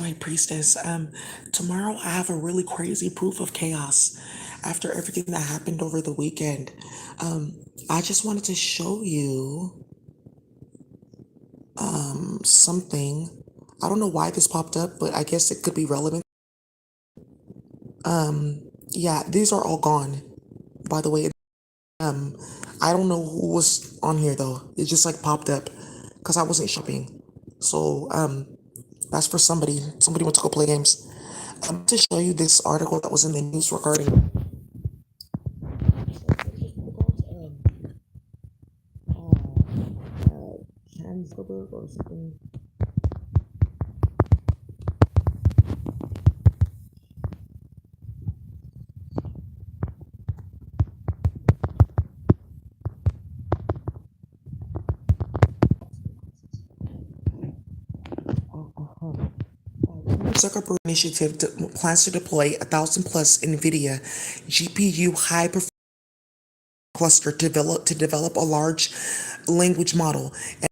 High Priestess. Tomorrow I have a really crazy proof of chaos after everything that happened over the weekend. I just wanted to show you something. I don't know why this popped up, but I guess it could be relevant. Yeah, these are all gone, by the way. Um, I don't know who was on here though. It just like popped up because I wasn't shopping. So, that's for somebody. Somebody went to go play games. To show you this article that was in the news regarding Ken Zuckerberg or something. Zuckerberg initiative plans to deploy 1,000 plus NVIDIA GPU high performance cluster to develop a large language model and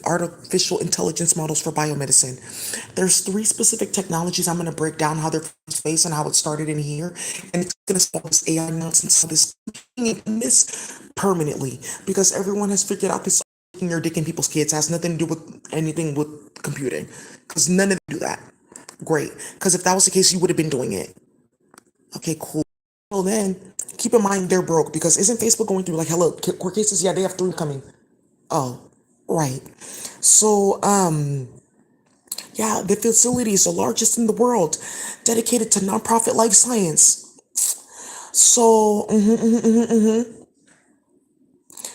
artificial intelligence models for biomedicine. There's three specific technologies I'm going to break down how they're space and how it started in here, and it's going to solve this AI nonsense, so this permanently because everyone has figured out this your dick in people's kids has nothing to do with anything with computing because none of them do that. Great, because if that was the case, you would have been doing it. Okay, cool. Well, then keep in mind they're broke because isn't Facebook going through like hello court cases? Yeah, they have three coming. Oh, right. So, yeah, the facility is the largest in the world, dedicated to nonprofit life science. So,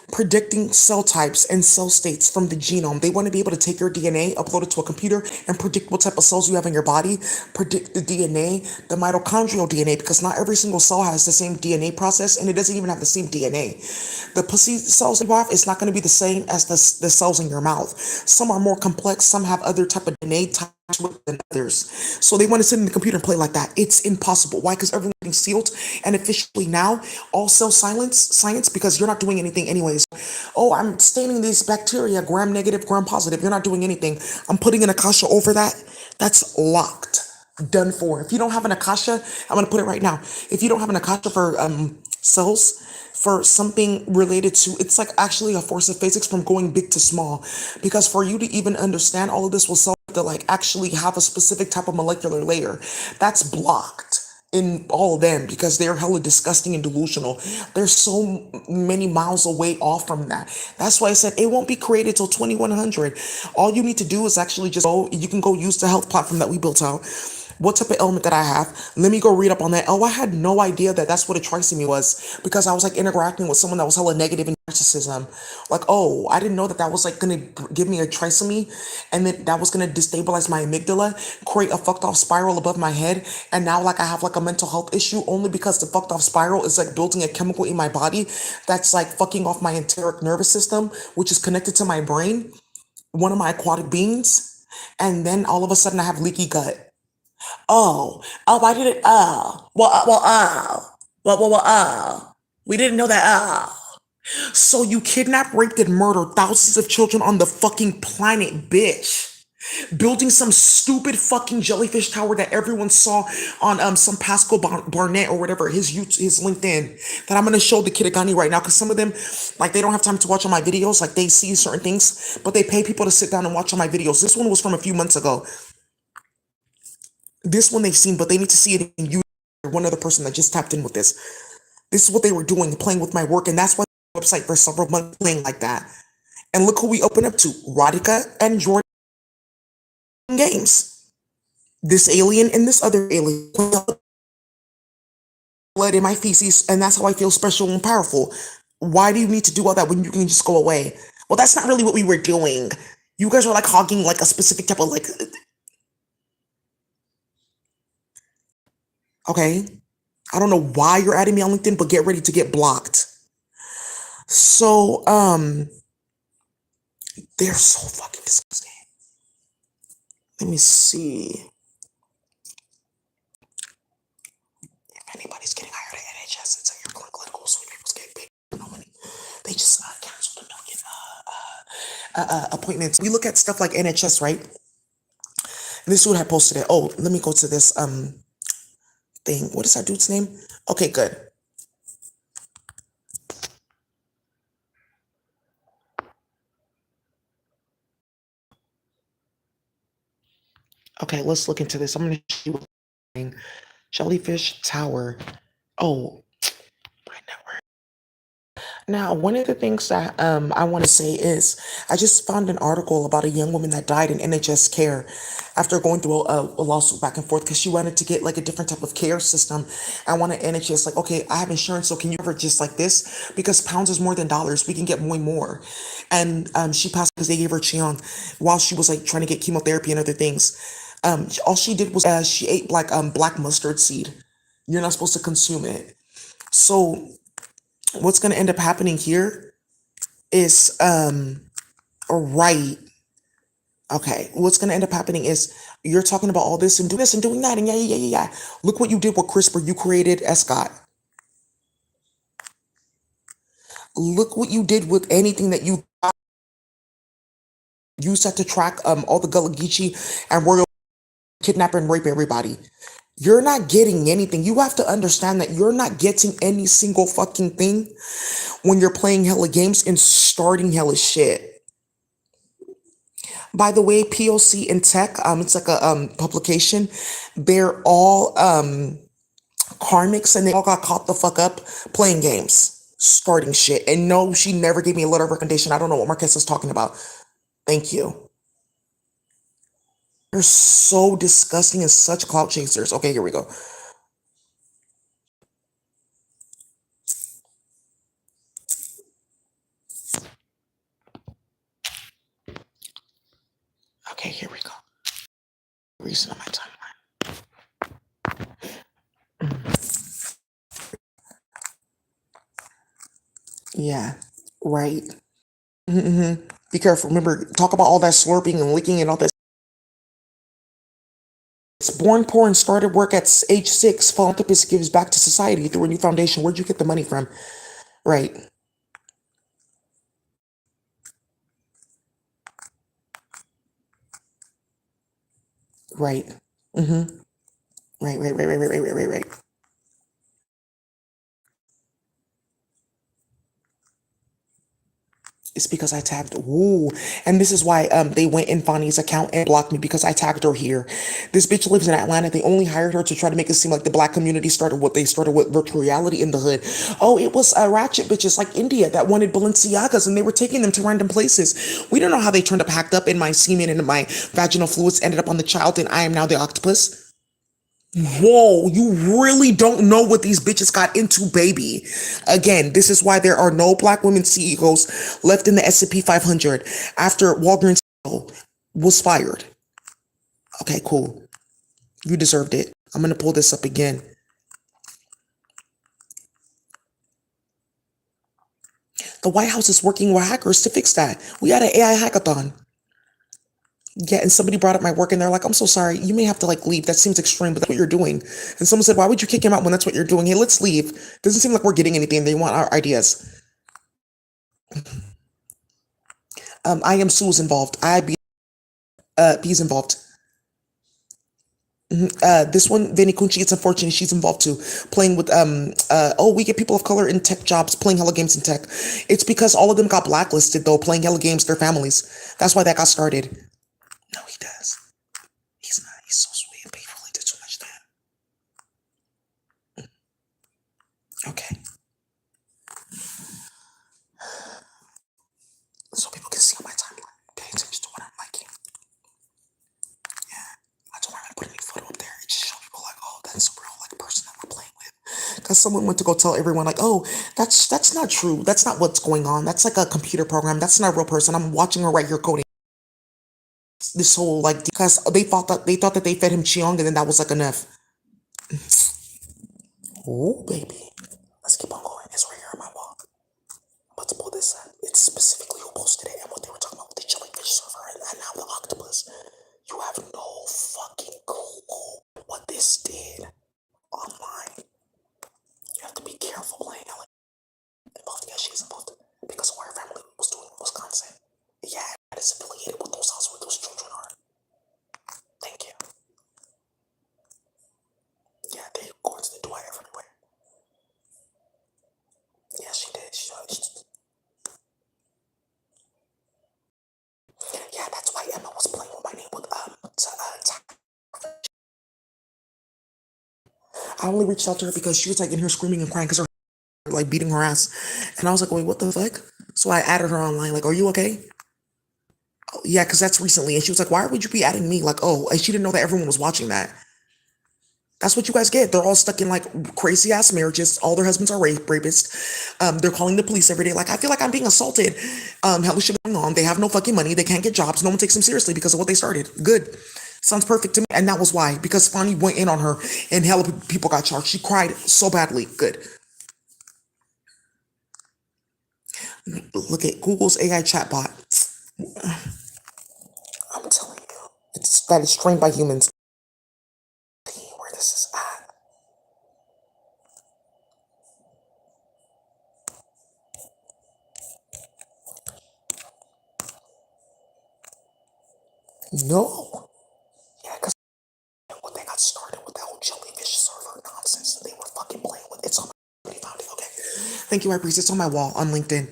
predicting cell types and cell states from the genome. They want to be able to take your DNA, upload it to a computer, and predict what type of cells you have in your body, predict the DNA, the mitochondrial DNA, because not every single cell has the same DNA process, and it doesn't even have the same DNA. The pussy cells you have is not going to be the same as the cells in your mouth. Some are more complex, some have other type of DNA types than others. So they want to sit in the computer and play like that. It's impossible. Why? Because everything's sealed and officially now all cell science because you're not doing anything anyways. Oh, I'm staining these bacteria gram negative, gram positive. You're not doing anything. I'm putting an akasha over that. That's locked. Done for. If you don't have an akasha, I'm gonna put it right now. If you don't have an akasha for cells, for something related to it's like actually a force of physics from going big to small because for you to even understand all of this will solve to like actually have a specific type of molecular layer that's blocked in all of them because they're hella disgusting and delusional. They're so many miles away off from that. That's why I said it won't be created till 2100. All you need to do is actually just go, you can go use the health platform that we built out. What type of element that I have? Let me go read up on that. Oh, I had no idea that that's what a trisomy was because I was like interacting with someone that was hella negative in narcissism. Like, oh, I didn't know that that was like gonna give me a trisomy, and then that was gonna destabilize my amygdala, create a fucked off spiral above my head, and now like I have like a mental health issue only because the fucked off spiral is like building a chemical in my body that's like fucking off my enteric nervous system, which is connected to my brain, one of my aquatic beings, and then all of a sudden I have leaky gut. Oh, why did it? We didn't know that. So you kidnapped, raped, and murdered thousands of children on the fucking planet, bitch. Building some stupid fucking jellyfish tower that everyone saw on some Pascal Barnett or whatever his LinkedIn that I'm gonna show the Kitagani right now because some of them like they don't have time to watch on my videos like they see certain things but they pay people to sit down and watch on my videos. This one was from a few months ago. This one they've seen, but they need to see it in you. One other person that just tapped in with this. This is what they were doing, playing with my work, and that's why the website for several months playing like that. And look who we open up to: Radhika and Jordan Games. This alien and this other alien blood in my feces, and that's how I feel special and powerful. Why do you need to do all that when you can just go away? Well, that's not really what we were doing. You guys are like hogging like a specific type of like. Okay, I don't know why you're adding me on LinkedIn, but get ready to get blocked. So, they're so fucking disgusting. Let me see if anybody's getting hired at NHS. It's like your clinical sweet people's get paid no money. They just canceled a million appointments. We look at stuff like NHS, right? This dude had posted it. Oh, let me go to this thing. What is that dude's name? Okay, good. Okay, let's look into this. I'm gonna show you Jellyfish Tower. Oh, my network. Now, one of the things that I want to say is I just found an article about a young woman that died in NHS care after going through a lawsuit back and forth because she wanted to get like a different type of care system. I wanted NHS like, okay, I have insurance, so can you cover just like this? Because pounds is more than dollars. We can get way more. And she passed because they gave her Cheong while she was like trying to get chemotherapy and other things. All she did was she ate like black mustard seed. You're not supposed to consume it. So what's going to end up happening here is right. Okay, what's going to end up happening is you're talking about all this and doing this and doing that and yeah. Look what you did with CRISPR. You created Escott. Look what you did with anything that you used that to track all the Gullah Geechee and royal kidnap and rape everybody. You're not getting anything. You have to understand that you're not getting any single fucking thing when you're playing hella games and starting hella shit. By the way, POC in Tech, it's like a publication. They're all karmics and they all got caught the fuck up playing games, starting shit. And no, she never gave me a letter of recommendation. I don't know what Marquez is talking about. Thank you. You're so disgusting and such clout chasers. Okay, here we go. Okay, here we go. Reason on my timeline. Yeah, right. Be careful. Remember, talk about all that slurping and licking and all that. It's born poor and started work at age 6. Philanthropist gives back to society through a new foundation. Where'd you get the money from? Right, right. Mm-hmm. Right. It's because I tagged. Ooh, and this is why they went in Fonny's account and blocked me because I tagged her here. This bitch lives in Atlanta. They only hired her to try to make it seem like the black community started what they started with virtual reality in the hood. Oh, it was ratchet bitches like India that wanted Balenciagas and they were taking them to random places. We don't know how they turned up hacked up in my semen and my vaginal fluids ended up on the child and I am now the octopus. Whoa, you really don't know what these bitches got into, baby. Again, this is why there are no black women CEOs left in the S&P 500 after Walgreens was fired. Okay, cool. You deserved it. I'm gonna pull this up again. The White House is working with hackers to fix that. We had an AI hackathon. Yeah, and somebody brought up my work and they're like, I'm so sorry, you may have to like leave. That seems extreme, but that's what you're doing. And someone said, why would you kick him out when that's what you're doing? Hey, let's leave. Doesn't seem like we're getting anything. They want our ideas. I am Sue's involved. B's involved. This one, Vinny Kunchi, it's unfortunate she's involved too. Playing with oh, we get people of color in tech jobs playing hella games in tech. It's because all of them got blacklisted though, playing hella games, their families. That's why that got started. No, he does. He's not. He's so sweet, but he really did too much that. Okay. So people can see on my timeline. Pay attention to what I'm liking. Yeah. I don't want to put any photo up there. It just show people like, oh, that's a real like person that we're playing with. Because someone went to go tell everyone like, oh, that's not true. That's not what's going on. That's like a computer program. That's not a real person. I'm watching her right here coding. This whole like because they thought that they fed him Cheong and then that was like enough. Oh baby. Let's keep on going. It's right here on my wall. I'm about to pull this up. It's specifically who posted it and what they were talking about with the jellyfish server and now the octopus. You have no fucking clue what this did online. You have to be careful playing like involved. Yeah, she's involved because of what her family was doing in Wisconsin. Yeah, that is affiliated with those houses where those children are. Thank you. I only reached out to her because she was like in here screaming and crying because her like beating her ass, and I was like, wait, what the fuck? So I added her online, like, are you okay? Oh, yeah, because that's recently, and she was like, why would you be adding me? Like, oh, and she didn't know that everyone was watching that. That's what you guys get. They're all stuck in like crazy ass marriages. All their husbands are rapists. They're calling the police every day. Like, I feel like I'm being assaulted. Hell shit going on. They have no fucking money. They can't get jobs. No one takes them seriously because of what they started. Good. Sounds perfect to me. And that was why. Because Fonny went in on her and hella people got charged. She cried so badly. Good. Look at Google's AI chatbot. I'm telling you. It's that is trained by humans. Where this is at. No. Yeah, because what they got started with that whole jellyfish server nonsense that they were fucking playing with. It's on my found it. Okay. Thank you, High Priest. It's on my wall on LinkedIn.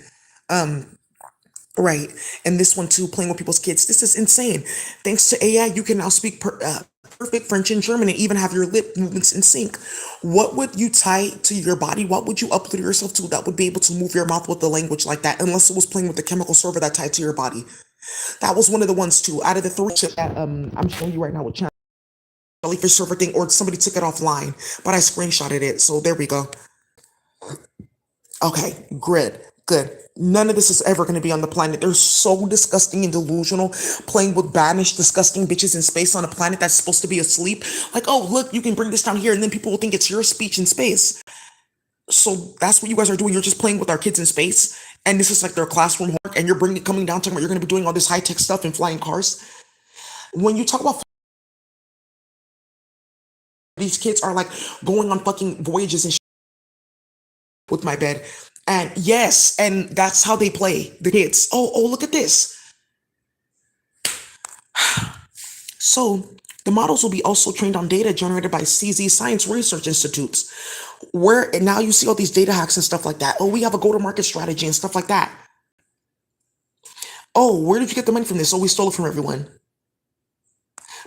Right. And this one too, playing with people's kids. This is insane. Thanks to AI, you can now speak perfect French and German and even have your lip movements in sync. What would you tie to your body? What would you upload yourself to that would be able to move your mouth with the language like that, unless it was playing with the chemical server that tied to your body? That was one of the ones too. Out of the three chip that I'm showing you right now with jellyfish server thing, or somebody took it offline, but I screenshotted it. So there we go. Okay, good. None of this is ever going to be on the planet. They're so disgusting and delusional, playing with banished, disgusting bitches in space on a planet that's supposed to be asleep. Like, oh, look, you can bring this down here, and then people will think it's your speech in space. So that's what you guys are doing. You're just playing with our kids in space, and this is like their classroom homework, and you're bringing coming down talking about you're going to be doing all this high tech stuff and flying cars. When you talk about these kids are like going on fucking voyages and with my bed. And yes, and that's how they play the kids. Oh, look at this. So the models will be also trained on data generated by CZ Science Research Institutes, where and now you see all these data hacks and stuff like that. Oh, we have a go-to-market strategy and stuff like that. Oh, where did you get the money from this? Oh, we stole it from everyone.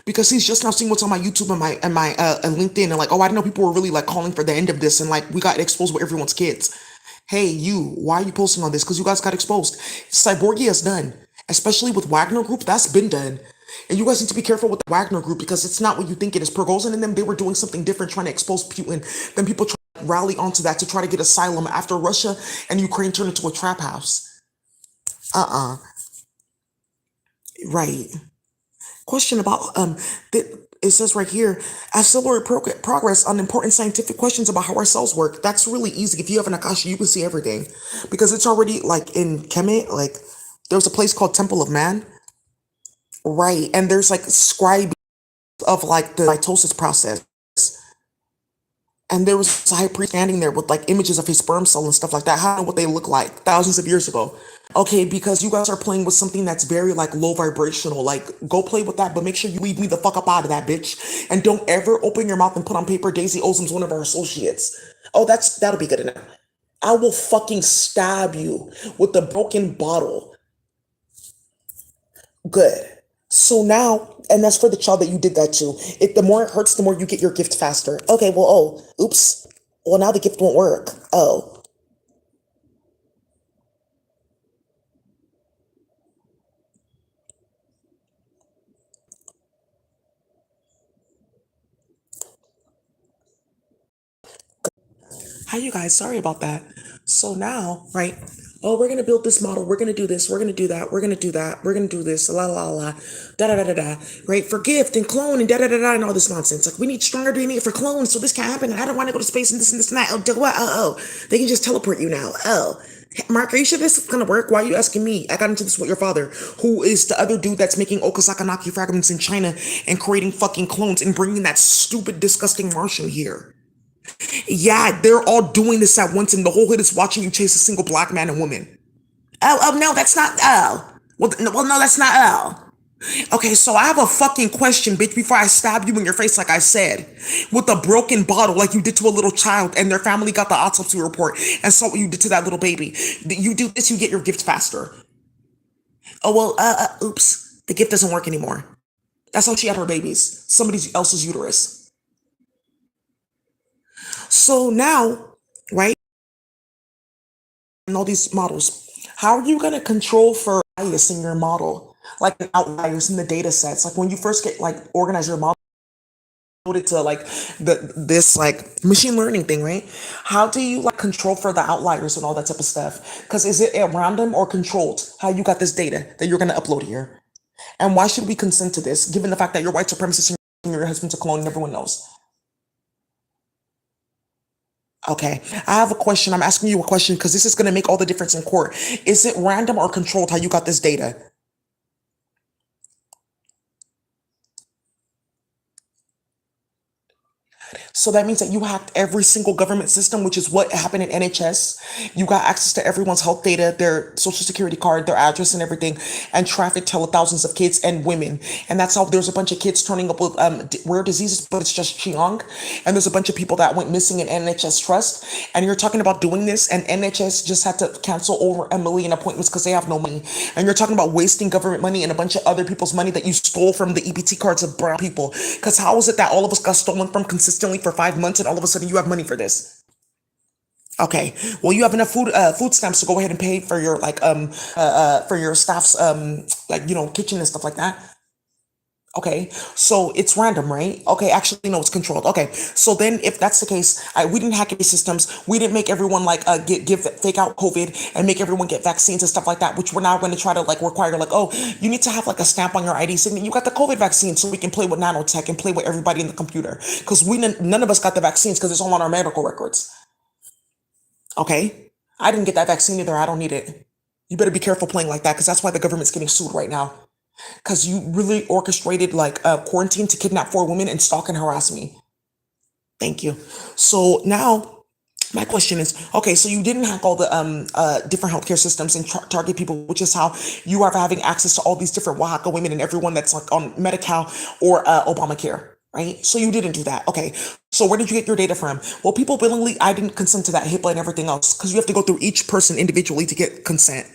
Because he's just now seeing what's on my YouTube and my and LinkedIn and like, oh, I didn't know people were really like calling for the end of this and like we got exposed with everyone's kids. Hey, you, why are you posting on this? Because you guys got exposed. Cyborgia is done, especially with Wagner Group. That's been done. And you guys need to be careful with the Wagner Group because it's not what you think it is. Prigozhin and them, they were doing something different, trying to expose Putin. Then people try to rally onto that to try to get asylum after Russia and Ukraine turned into a trap house. Uh-uh. Right. Question about it says right here, accelerate progress on important scientific questions about how our cells work. That's really easy. If you have an Akasha, you can see everything because it's already like in Kemet. Like there's a place called Temple of Man, right? And there's like scribe of like the mitosis process. And there was a high priest standing there with like images of his sperm cell and stuff like that. How what they look like thousands of years ago. Okay, because you guys are playing with something that's very like low vibrational. Like go play with that, but make sure you leave me the fuck up out of that bitch. And don't ever open your mouth and put on paper Daisy Ozum's one of our associates. Oh, that'll be good enough. I will fucking stab you with the broken bottle. Good. So now, and that's for the child that you did that to. If the more it hurts, the more you get your gift faster. Okay, well, oh, oops. Well, now the gift won't work. Oh, hi, you guys. Sorry about that. So now, right? Oh, we're gonna build this model. We're gonna do this. We're gonna do that. We're gonna do that. We're gonna do this. La la la. Da da da da da. Right? For gift and clone and da da da da and all this nonsense. Like we need stronger DNA for clones, so this can't happen. And I don't want to go to space and this and that. Oh, what? They can just teleport you now. Oh. Mark, are you sure this is gonna work? Why are you asking me? I got into this with your father, who is the other dude that's making Okasakanaki fragments in China and creating fucking clones and bringing that stupid, disgusting Martian here. Yeah, they're all doing this at once, and the whole hood is watching you chase a single black man and woman. Oh, no, that's not. Oh. Well, no, that's not. Oh. Okay, so I have a fucking question, bitch, before I stab you in your face, like I said, with a broken bottle, like you did to a little child, and their family got the autopsy report and saw what you did to that little baby. You do this, you get your gift faster. Oh, well, oops. The gift doesn't work anymore. That's how she had her babies. Somebody else's uterus. So now, right, and all these models, how are you going to control for bias in your model? Like outliers in the data sets. Like when you first get like organize your model it to like this like machine learning thing, right? How do you like control for the outliers and all that type of stuff? Because is it at random or controlled? How you got this data that you're going to upload here? And why should we consent to this, given the fact that you're white supremacist and your husband's a clone and everyone knows? Okay, I have a question. I'm asking you a question because this is going to make all the difference in court. Is it random or controlled how you got this data? So that means that you hacked every single government system, which is what happened in NHS. You got access to everyone's health data, their social security card, their address, and everything, and traffic thousands of kids and women. And that's how there's a bunch of kids turning up with rare diseases, but it's just Chiang. And there's a bunch of people that went missing in NHS Trust. And you're talking about doing this, and NHS just had to cancel over a million appointments because they have no money. And you're talking about wasting government money and a bunch of other people's money that you stole from the EBT cards of brown people. Because how is it that all of us got stolen from consistently for 5 months and all of a sudden you have money for this? Okay, well you have enough food stamps to go ahead and pay for your like for your staff's like kitchen and stuff like that. Okay, so it's random, right? Okay, actually, no, it's controlled. Okay, so then if that's the case, we didn't hack any systems. We didn't make everyone like give fake out COVID and make everyone get vaccines and stuff like that, which we're now going to try to like require like, oh, you need to have like a stamp on your ID saying that you got the COVID vaccine so we can play with nanotech and play with everybody in the computer. Because none of us got the vaccines because it's all on our medical records. Okay, I didn't get that vaccine either. I don't need it. You better be careful playing like that because that's why the government's getting sued right now because you really orchestrated like a quarantine to kidnap 4 women and stalk and harass me. Thank you. So now my question is, okay, so you didn't hack all the different healthcare systems and target people, which is how you are having access to all these different Oaxaca women and everyone that's like on Medi-Cal or Obamacare. Right? So you didn't do that. Okay. So where did you get your data from? Well, people willingly, I didn't consent to that HIPAA and everything else because you have to go through each person individually to get consent.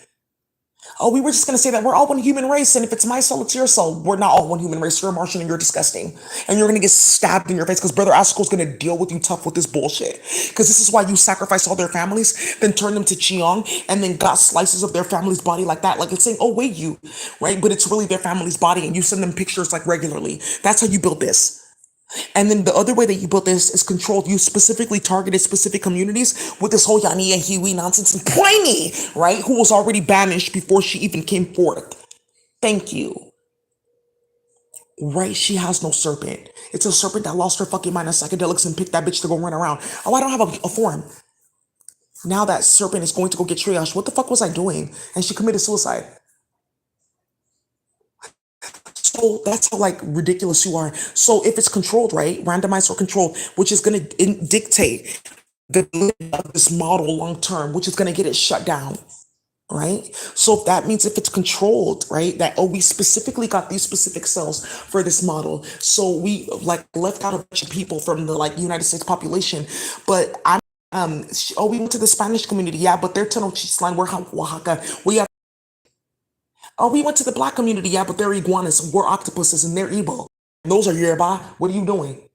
Oh, we were just going to say that we're all one human race, and if it's my soul, it's your soul. We're not all one human race. You're a Martian and you're disgusting. And you're going to get stabbed in your face because Brother Asko's going to deal with you tough with this bullshit. Because this is why you sacrifice all their families, then turn them to Chiong, and then got slices of their family's body like that. Like it's saying, oh, wait, you, right? But it's really their family's body, and you send them pictures like regularly. That's how you build this. And then the other way that you built this is controlled. You specifically targeted specific communities with this whole Yani and Huey nonsense and Pliny, right? Who was already banished before she even came forth. Thank you. Right? She has no serpent. It's a serpent that lost her fucking mind on psychedelics and picked that bitch to go run around. Oh, I don't have a form. Now that serpent is going to go get triage. What the fuck was I doing? And she committed suicide. So that's how like ridiculous you are. So if it's controlled, right, randomized or controlled, which is going to dictate the of this model long term, which is going to get it shut down, right? So if that means if it's controlled, right, that oh we specifically got these specific cells for this model, so we like left out a bunch of people from the like United States population, but I'm oh we went to the Spanish community, yeah, but they're Tenochtitlan, we're Oaxaca, we have oh, we went to the black community, yeah, but they're iguanas, we're octopuses, and they're evil. Those are Yoruba. What are you doing?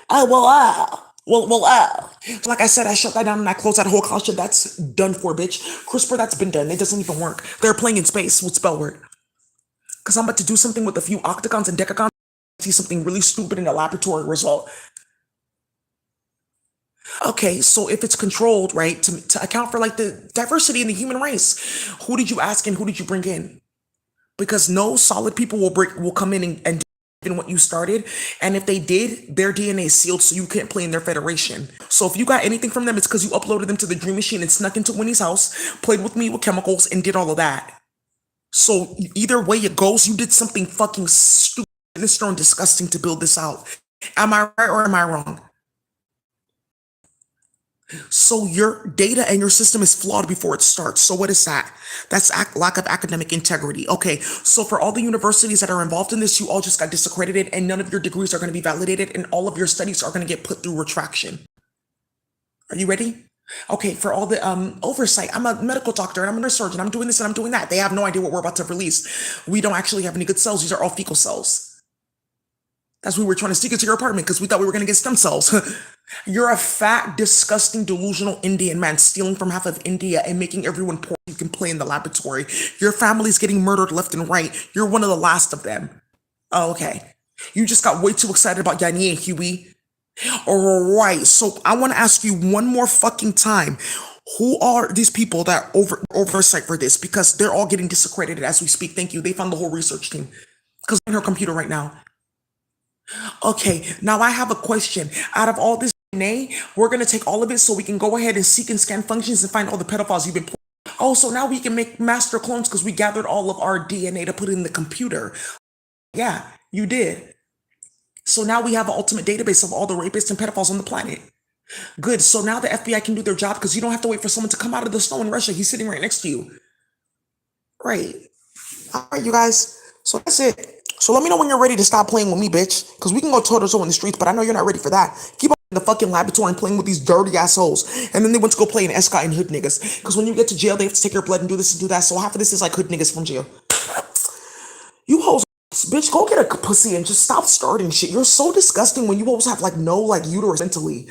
Oh, So like I said, I shut that down and I closed that whole culture. That's done for, bitch. CRISPR, that's been done. It doesn't even work. They're playing in space with spell word. Because I'm about to do something with a few octagons and decagons, see something really stupid in the laboratory result. Okay, so if it's controlled, right, to account for like the diversity in the human race, who did you ask and who did you bring in? Because no solid people will come in and in what you started, and if they did, their DNA is sealed, so you can't play in their federation. So if you got anything from them, it's because you uploaded them to the Dream Machine and snuck into Winnie's house, played with me with chemicals, and did all of that. So either way it goes, you did something fucking stupid, sinister, and disgusting to build this out. Am I right or am I wrong? So your data and your system is flawed before it starts. So what is that? That's lack of academic integrity. Okay, so for all the universities that are involved in this, you all just got disaccredited and none of your degrees are going to be validated and all of your studies are going to get put through retraction. Are you ready? Okay, for all the oversight, I'm a medical doctor and I'm a nurse surgeon. I'm doing this and I'm doing that. They have no idea what we're about to release. We don't actually have any good cells. These are all fecal cells. That's why we were trying to sneak into your apartment because we thought we were gonna get stem cells. You're a fat, disgusting, delusional Indian man stealing from half of India and making everyone poor. You can play in the laboratory. Your family's getting murdered left and right. You're one of the last of them. Oh, okay. You just got way too excited about Yanni and Huey. All right. So I want to ask you one more fucking time. Who are these people that oversight for this? Because they're all getting disaccredited as we speak. Thank you. They found the whole research team. Because in her computer right now. Okay, now I have a question. Out of all this DNA, we're gonna take all of it so we can go ahead and seek and scan functions and find all the pedophiles you've been. Oh, so now we can make master clones because we gathered all of our DNA to put in the computer. Yeah, you did. So now we have an ultimate database of all the rapists and pedophiles on the planet. Good. So now the FBI can do their job because you don't have to wait for someone to come out of the snow in Russia. He's sitting right next to you. Right. All right, you guys. So that's it. So let me know when you're ready to stop playing with me, bitch. Because we can go toe to toe in the streets, but I know you're not ready for that. Keep on in the fucking laboratory and playing with these dirty assholes. And then they went to go play in Escott and hood niggas. Because when you get to jail, they have to take your blood and do this and do that. So half of this is like hood niggas from jail. You hoes, bitch, go get a pussy and just stop starting shit. You're so disgusting when you always have like no like uterus mentally.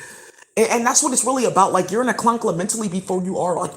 And that's what it's really about. Like you're in a clunkla mentally before you are like